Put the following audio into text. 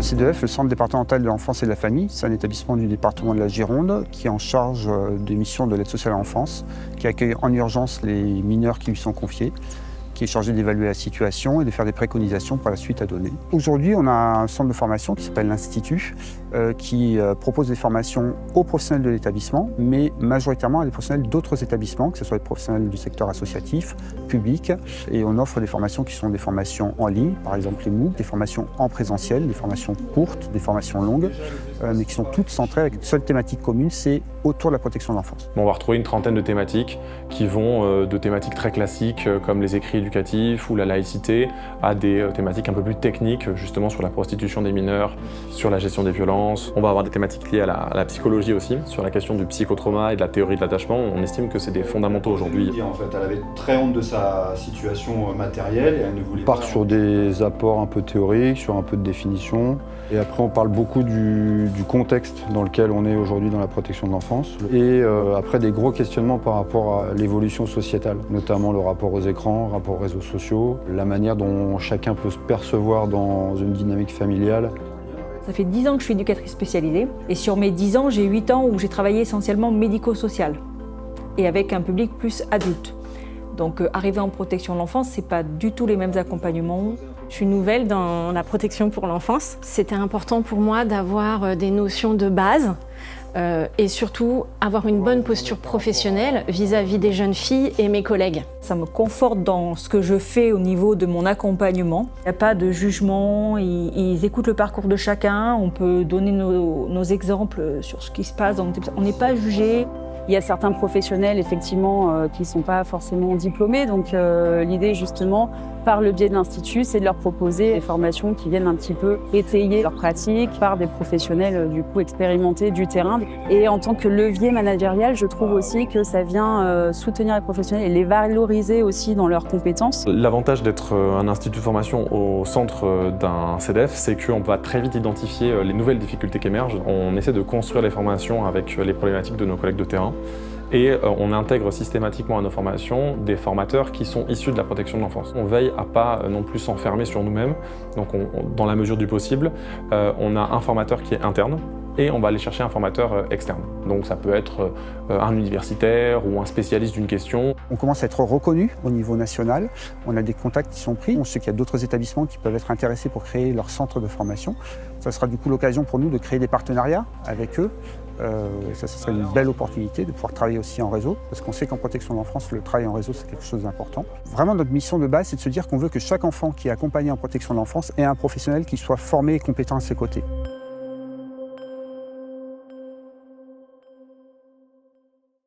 CDF, le Centre départemental de l'enfance et de la famille, c'est un établissement du département de la Gironde qui est en charge des missions de l'aide sociale à l'enfance, qui accueille en urgence les mineurs qui lui sont confiés, qui est chargé d'évaluer la situation et de faire des préconisations pour la suite à donner. Aujourd'hui, on a un centre de formation qui s'appelle l'Institut, qui propose des formations aux professionnels de l'établissement, mais majoritairement à des professionnels d'autres établissements, que ce soit des professionnels du secteur associatif, public, et on offre des formations qui sont des formations en ligne, par exemple les MOOC, des formations en présentiel, des formations courtes, des formations longues, mais qui sont toutes centrées avec une seule thématique commune, c'est autour de la protection de l'enfance. On va retrouver une trentaine de thématiques qui vont de thématiques très classiques comme les écrits éducatifs ou la laïcité à des thématiques un peu plus techniques justement sur la prostitution des mineurs, sur la gestion des violences. On va avoir des thématiques liées à la psychologie aussi, sur la question du psychotrauma et de la théorie de l'attachement. On estime que c'est des fondamentaux aujourd'hui. En fait, elle avait très honte de sa situation matérielle et elle ne voulait pas... On part sur des apports un peu théoriques, sur un peu de définition. Et après, on parle beaucoup du contexte dans lequel on est aujourd'hui dans la protection de l'enfance. Et après, des gros questionnements par rapport à l'évolution sociétale, notamment le rapport aux écrans, le rapport aux réseaux sociaux, la manière dont chacun peut se percevoir dans une dynamique familiale. Ça fait 10 ans que je suis éducatrice spécialisée. Et sur mes 10 ans, j'ai 8 ans où j'ai travaillé essentiellement médico-social et avec un public plus adulte. Donc arriver en protection de l'enfance, c'est pas du tout les mêmes accompagnements. Je suis nouvelle dans la protection pour l'enfance. C'était important pour moi d'avoir des notions de base et surtout avoir une bonne posture professionnelle vis-à-vis des jeunes filles et mes collègues. Ça me conforte dans ce que je fais au niveau de mon accompagnement. Il n'y a pas de jugement, ils écoutent le parcours de chacun, on peut donner nos exemples sur ce qui se passe, on n'est pas jugé. Il y a certains professionnels, effectivement, qui ne sont pas forcément diplômés. Donc, l'idée, justement, par le biais de l'Institut, c'est de leur proposer des formations qui viennent un petit peu étayer leur pratique par des professionnels, du coup, expérimentés du terrain. Et en tant que levier managérial, je trouve aussi que ça vient soutenir les professionnels et les valoriser aussi dans leurs compétences. L'avantage d'être un institut de formation au centre d'un CDF, c'est qu'on va très vite identifier les nouvelles difficultés qui émergent. On essaie de construire les formations avec les problématiques de nos collègues de terrain. Et on intègre systématiquement à nos formations des formateurs qui sont issus de la protection de l'enfance. On veille à pas non plus s'enfermer sur nous-mêmes, donc dans la mesure du possible, on a un formateur qui est interne et on va aller chercher un formateur externe. Donc ça peut être un universitaire ou un spécialiste d'une question. On commence à être reconnu au niveau national, on a des contacts qui sont pris, on sait qu'il y a d'autres établissements qui peuvent être intéressés pour créer leur centre de formation. Ça sera du coup l'occasion pour nous de créer des partenariats avec eux. Ça serait une belle opportunité de pouvoir travailler aussi en réseau, parce qu'on sait qu'en protection de l'enfance, le travail en réseau, c'est quelque chose d'important. Vraiment, notre mission de base, c'est de se dire qu'on veut que chaque enfant qui est accompagné en protection de l'enfance ait un professionnel qui soit formé et compétent à ses côtés.